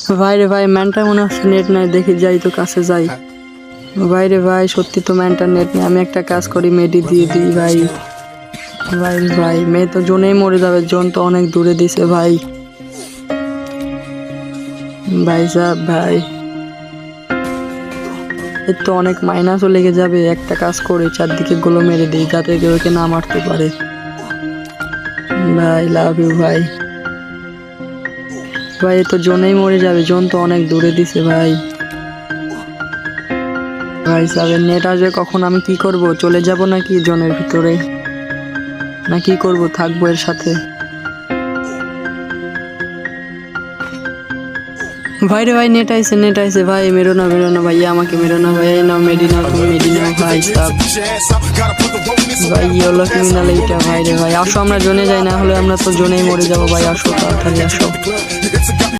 ভাই রে ভাই, ম্যানটা মনে হচ্ছে নেট নাই, দেখি যাই তো কাছে যাই। ভাই রে ভাই, সত্যি তো ম্যানটার নেট নেই। আমি একটা কাজ করি, মেডি দিয়ে দিই ভাই। ভাই রে ভাই, মেয়ে তো জোনেই মরে যাবে, জোন তো অনেক দূরে দিছে ভাই। ভাই সাহেব ভাই, এর তো অনেক মাইনাসও লেগে যাবে। একটা কাজ করে চারদিকে গোলো মেরে দিই, যাতে কেউ ওকে না মারতে পারে। ভাই লাভ ইউ ভাই। ভাই এ তো জোনেই মরে যাবে, জোন তো অনেক দূরে দিছে ভাই। ভাই সাহেব নেট আসবে কখন? আমি কি করব? চলে যাব নাকি জোনের ভিতরে, না কি করব? থাকবো এর সাথে? ভাই রে ভাই, নেট আইছে, নেট আইছে ভাই। মেরো না, মেরো না ভাইয়া, আমাকে মেরো না ভাই। এই নাও মেডি, নাও তুমি মেডি নাও ভাই সাহেব। ভাই ইয়েলো ক্রিমিনাল এইটা। ভাই রে ভাই, আসো আমরা জোনে যাই, না হলে আমরা তো জোনেই মরে যাবো ভাই। আসো তাড়াতাড়ি আসো।